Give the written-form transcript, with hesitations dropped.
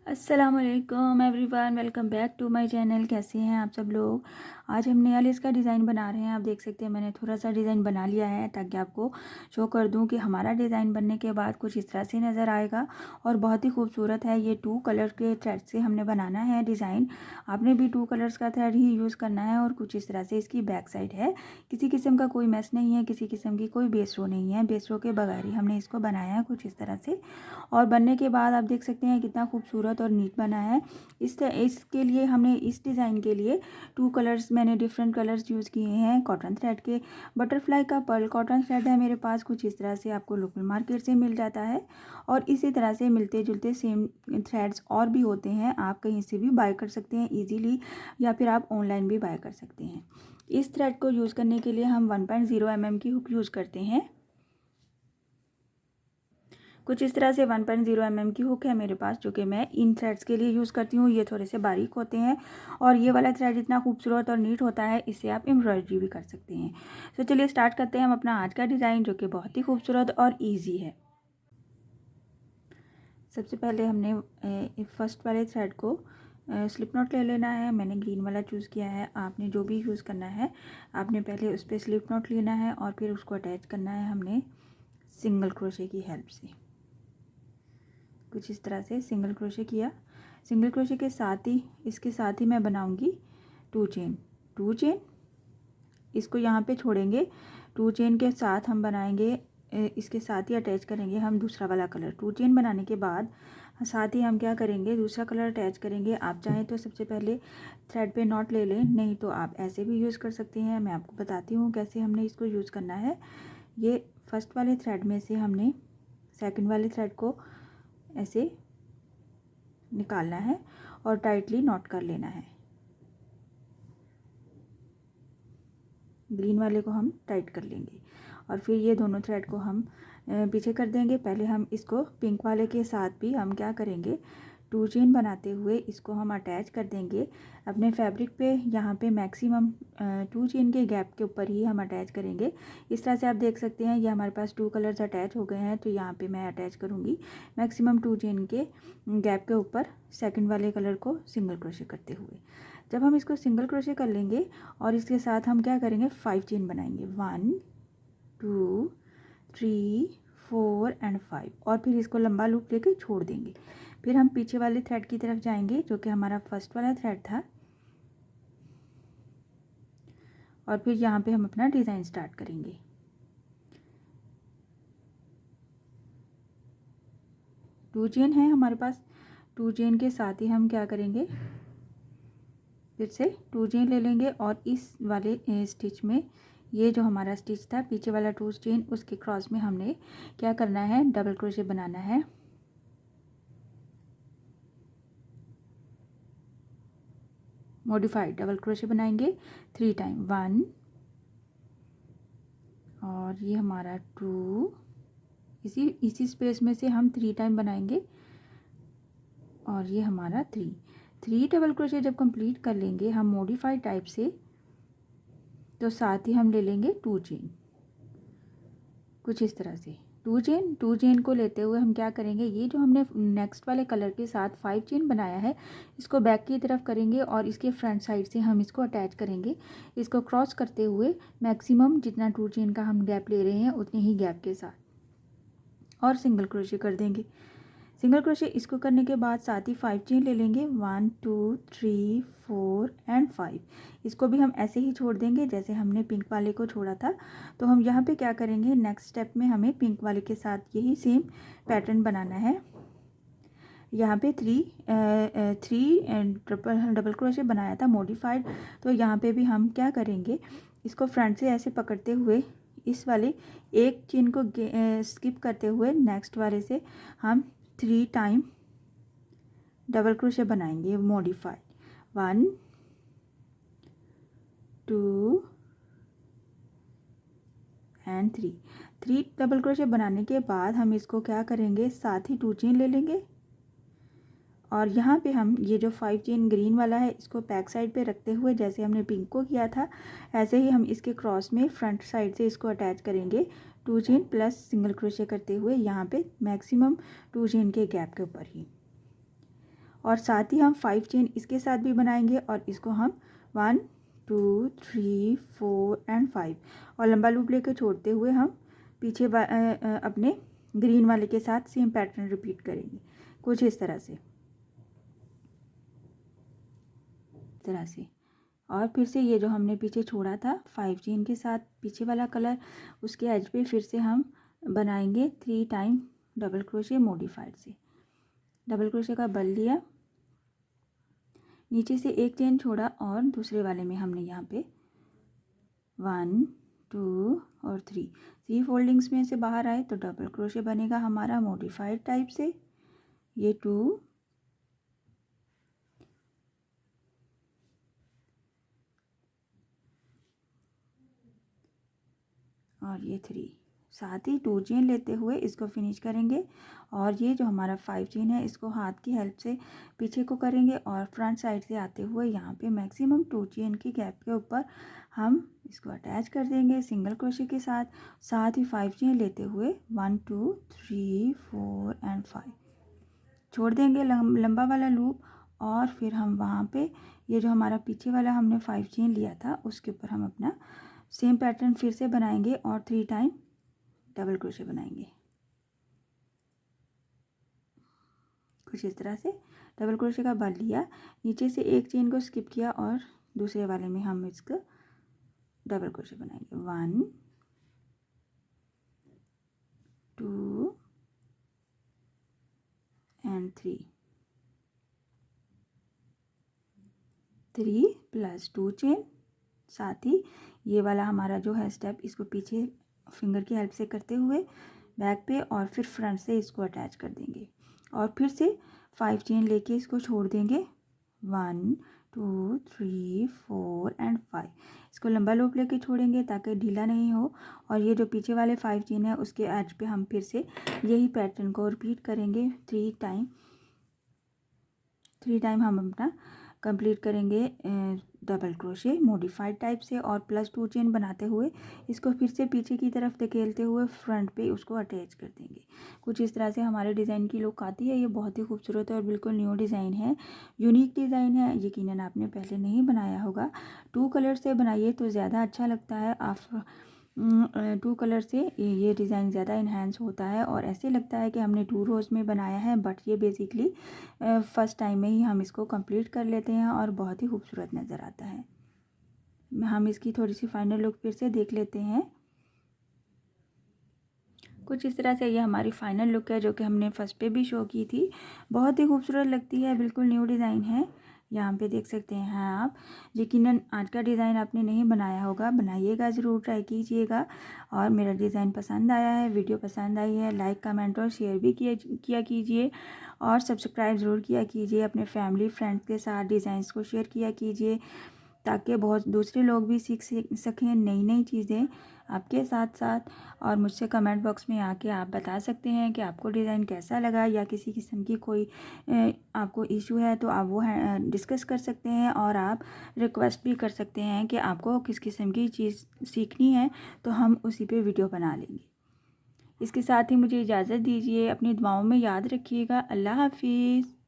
अस्सलामुअलैकुम everyone, welcome back to my channel. कैसे हैं आप सब लोग। आज हम नया लेस का डिज़ाइन बना रहे हैं। आप देख सकते हैं मैंने थोड़ा सा डिज़ाइन बना लिया है ताकि आपको शो कर दूं कि हमारा डिज़ाइन बनने के बाद कुछ इस तरह से नज़र आएगा और बहुत ही खूबसूरत है। ये 2 कलर के थ्रेड से हमने बनाना है डिज़ाइन। आपने भी 2 कलर्स का थ्रेड ही यूज़ करना है और कुछ इस तरह से इसकी बैक साइड है। किसी किस्म का कोई मैस नहीं है, किसी किस्म की कोई बेस रो नहीं है। बेस रो के बगैर ही हमने इसको बनाया है कुछ इस तरह से। और बनने के बाद आप देख सकते हैं कितना खूबसूरत और नीट बना है। इसके लिए हमने इस डिज़ाइन के लिए 2 कलर्स मैंने डिफरेंट कलर्स यूज़ किए हैं कॉटन थ्रेड के। बटरफ्लाई का पर्ल कॉटन थ्रेड है मेरे पास, कुछ इस तरह से आपको लोकल मार्केट से मिल जाता है। और इसी तरह से मिलते जुलते सेम थ्रेड्स और भी होते हैं, आप कहीं से भी बाय कर सकते हैं ईजीली, या फिर आप ऑनलाइन भी बाय कर सकते हैं। इस थ्रेड को यूज़ करने के लिए हम 1.0 mm की हुक यूज़ करते हैं। कुछ इस तरह से 1.0 mm की हुक है मेरे पास, जो कि मैं इन थ्रेड्स के लिए यूज़ करती हूँ। ये थोड़े से बारीक होते हैं और ये वाला थ्रेड इतना खूबसूरत और नीट होता है, इससे आप एम्ब्रॉयडरी भी कर सकते हैं। तो चलिए स्टार्ट करते हैं हम अपना आज का डिज़ाइन, जो कि बहुत ही खूबसूरत और ईजी है। सबसे पहले हमने फर्स्ट वाले थ्रेड को स्लिप नॉट ले लेना है। मैंने ग्रीन वाला चूज़ किया है, आपने जो भी यूज़ करना है आपने पहले उस पर स्लिप नॉट लेना है और फिर उसको अटैच करना है हमने सिंगल क्रोशे की हेल्प से। कुछ इस तरह से सिंगल क्रोशे किया। सिंगल क्रोशे के साथ ही इसके साथ ही मैं बनाऊंगी 2 चेन। इसको यहाँ पे छोड़ेंगे। 2 चेन के साथ हम बनाएंगे, इसके साथ ही अटैच करेंगे हम दूसरा वाला कलर। 2 चेन बनाने के बाद साथ ही हम क्या करेंगे, दूसरा कलर अटैच करेंगे। आप चाहें तो सबसे पहले थ्रेड पे नॉट ले लें, नहीं तो आप ऐसे भी यूज़ कर सकते हैं। मैं आपको बताती हूँ कैसे हमने इसको यूज़ करना है। ये फर्स्ट वाले थ्रेड में से हमने सेकंड वाले थ्रेड को ऐसे निकालना है और टाइटली नॉट कर लेना है। ग्रीन वाले को हम टाइट कर लेंगे और फिर ये दोनों थ्रेड को हम पीछे कर देंगे। पहले हम इसको पिंक वाले के साथ भी हम क्या करेंगे, 2 चेन बनाते हुए इसको हम अटैच कर देंगे अपने फैब्रिक पे। यहाँ पे मैक्सिमम 2 चेन के गैप के ऊपर ही हम अटैच करेंगे। इस तरह से आप देख सकते हैं ये हमारे पास 2 कलर्स अटैच हो गए हैं, तो यहाँ पे मैं अटैच करूँगी मैक्सिमम 2 चेन के गैप के ऊपर सेकंड वाले कलर को सिंगल क्रोशे करते हुए। जब हम इसको सिंगल क्रोशे कर लेंगे और इसके साथ हम क्या करेंगे, 5 चेन बनाएंगे। 1 2 3 4 एंड 5, और फिर इसको लंबा लूप लेके छोड़ देंगे। फिर हम पीछे वाले थ्रेड की तरफ जाएंगे, जो कि हमारा फर्स्ट वाला थ्रेड था, और फिर यहाँ पे हम अपना डिज़ाइन स्टार्ट करेंगे। टू चेन है हमारे पास। 2 चेन के साथ ही हम क्या करेंगे, फिर से 2 चेन ले लेंगे और इस वाले स्टिच में, ये जो हमारा स्टिच था पीछे वाला 2 चेन, उसके क्रॉस में हमने क्या करना है, डबल क्रोशे बनाना है। मॉडिफाइड डबल क्रोशे बनाएंगे 3 टाइम। 1 और ये हमारा 2, इसी स्पेस में से हम 3 टाइम बनाएंगे, और ये हमारा 3 डबल क्रोशे जब कंप्लीट कर लेंगे हम मॉडिफाइड टाइप से, तो साथ ही हम ले लेंगे 2 चेन। कुछ इस तरह से 2 चेन को लेते हुए हम क्या करेंगे, ये जो हमने नेक्स्ट वाले कलर के साथ 5 चेन बनाया है, इसको बैक की तरफ करेंगे और इसके फ्रंट साइड से हम इसको अटैच करेंगे। इसको क्रॉस करते हुए मैक्सिमम जितना 2 चेन का हम गैप ले रहे हैं उतने ही गैप के साथ, और सिंगल क्रोशे कर देंगे। सिंगल क्रोशे इसको करने के बाद साथ ही 5 चेन ले लेंगे। 1 2 3 4 एंड 5। इसको भी हम ऐसे ही छोड़ देंगे जैसे हमने पिंक वाले को छोड़ा था। तो हम यहाँ पे क्या करेंगे, नेक्स्ट स्टेप में हमें पिंक वाले के साथ यही सेम पैटर्न बनाना है। यहाँ पे थ्री डबल क्रोशे बनाया था मॉडिफाइड, तो यहाँ पे भी हम क्या करेंगे, इसको फ्रंट से ऐसे पकड़ते हुए इस वाले एक चेन को स्किप करते हुए नेक्स्ट वाले से हम 3 टाइम डबल क्रोशे बनाएंगे मॉडिफाइड। 1 2 एंड 3 डबल क्रोशे बनाने के बाद हम इसको क्या करेंगे, साथ ही 2 चेन ले लेंगे, और यहाँ पे हम ये जो 5 चेन ग्रीन वाला है इसको बैक साइड पे रखते हुए, जैसे हमने पिंक को किया था ऐसे ही हम इसके क्रॉस में फ्रंट साइड से इसको अटैच करेंगे 2 चेन प्लस सिंगल क्रोशे करते हुए, यहाँ पे मैक्सिमम 2 चेन के गैप के ऊपर ही। और साथ ही हम 5 चेन इसके साथ भी बनाएंगे और इसको हम 1 2 3 4 एंड 5 और लंबा लूप लेके छोड़ते हुए हम पीछे अपने ग्रीन वाले के साथ सेम पैटर्न रिपीट करेंगे कुछ इस तरह से। और फिर से ये जो हमने पीछे छोड़ा था 5 चेन के साथ पीछे वाला कलर, उसके एज पे फिर से हम बनाएंगे 3 टाइम डबल क्रोशे मॉडिफाइड से। डबल क्रोशे का बल लिया, नीचे से एक चेन छोड़ा और दूसरे वाले में हमने यहाँ पे 1 2 और 3 फोल्डिंग्स में से बाहर आए तो डबल क्रोशे बनेगा हमारा मॉडिफाइड टाइप से। ये 2 और ये 3, साथ ही 2 चेन लेते हुए इसको फिनिश करेंगे। और ये जो हमारा 5 चेन है इसको हाथ की हेल्प से पीछे को करेंगे और फ्रंट साइड से आते हुए यहाँ पे मैक्सिमम 2 चेन की गैप के ऊपर हम इसको अटैच कर देंगे सिंगल क्रोशे के साथ। साथ ही 5 चेन लेते हुए 1 2 3 4 एंड 5 छोड़ देंगे लंबा वाला लूप। और फिर हम वहाँ पे ये जो हमारा पीछे वाला हमने 5 चेन लिया था उसके ऊपर हम अपना सेम पैटर्न फिर से बनाएंगे और 3 टाइम डबल क्रोशे बनाएंगे कुछ इस तरह से। डबल क्रोशे का बल लिया, नीचे से एक चेन को स्किप किया और दूसरे वाले में हम इसको डबल क्रोशे बनाएंगे 1 2 एंड 3 प्लस 2 चेन। साथ ही ये वाला हमारा जो है स्टेप इसको पीछे फिंगर की हेल्प से करते हुए बैक पे और फिर फ्रंट से इसको अटैच कर देंगे और फिर से 5 चेन लेके इसको छोड़ देंगे 1 2 3 4 एंड 5। इसको लंबा लूप लेके छोड़ेंगे ताकि ढीला नहीं हो। और ये जो पीछे वाले 5 चेन है उसके एज पे हम फिर से यही पैटर्न को रिपीट करेंगे 3 टाइम हम अपना कंप्लीट करेंगे डबल क्रोशे मॉडिफाइड टाइप से और प्लस 2 चेन बनाते हुए इसको फिर से पीछे की तरफ धकेलते हुए फ्रंट पे उसको अटैच कर देंगे। कुछ इस तरह से हमारे डिज़ाइन की लुक आती है। ये बहुत ही खूबसूरत है और बिल्कुल न्यू डिज़ाइन है, यूनिक डिज़ाइन है, यकीनन आपने पहले नहीं बनाया होगा। 2 कलर से बनाइए तो ज़्यादा अच्छा लगता है। आप 2 कलर से ये डिज़ाइन ज़्यादा इन्हेंस होता है और ऐसे लगता है कि हमने 2 रोज़ में बनाया है, बट ये बेसिकली फर्स्ट टाइम में ही हम इसको कंप्लीट कर लेते हैं और बहुत ही खूबसूरत नज़र आता है। हम इसकी थोड़ी सी फाइनल लुक फिर से देख लेते हैं। कुछ इस तरह से ये हमारी फाइनल लुक है जो कि हमने फर्स्ट पे भी शो की थी। बहुत ही खूबसूरत लगती है, बिल्कुल न्यू डिज़ाइन है। यहाँ पे देख सकते हैं आप। यकीनन आज का डिज़ाइन आपने नहीं बनाया होगा, बनाइएगा ज़रूर, ट्राई कीजिएगा। और मेरा डिज़ाइन पसंद आया है, वीडियो पसंद आई है, लाइक कमेंट और शेयर भी किया कीजिए और सब्सक्राइब ज़रूर किया कीजिए। अपने फैमिली फ्रेंड्स के साथ डिज़ाइंस को शेयर किया कीजिए ताकि बहुत दूसरे लोग भी सीख सकें नई नई चीज़ें आपके साथ साथ। और मुझसे कमेंट बॉक्स में आके आप बता सकते हैं कि आपको डिज़ाइन कैसा लगा या किसी किस्म की कोई आपको इशू है तो आप वो डिस्कस कर सकते हैं और आप रिक्वेस्ट भी कर सकते हैं कि आपको किस किस्म की चीज़ सीखनी है तो हम उसी पे वीडियो बना लेंगे। इसके साथ ही मुझे इजाज़त दीजिए, अपनी दुआओं में याद रखिएगा। अल्लाह हाफिज़।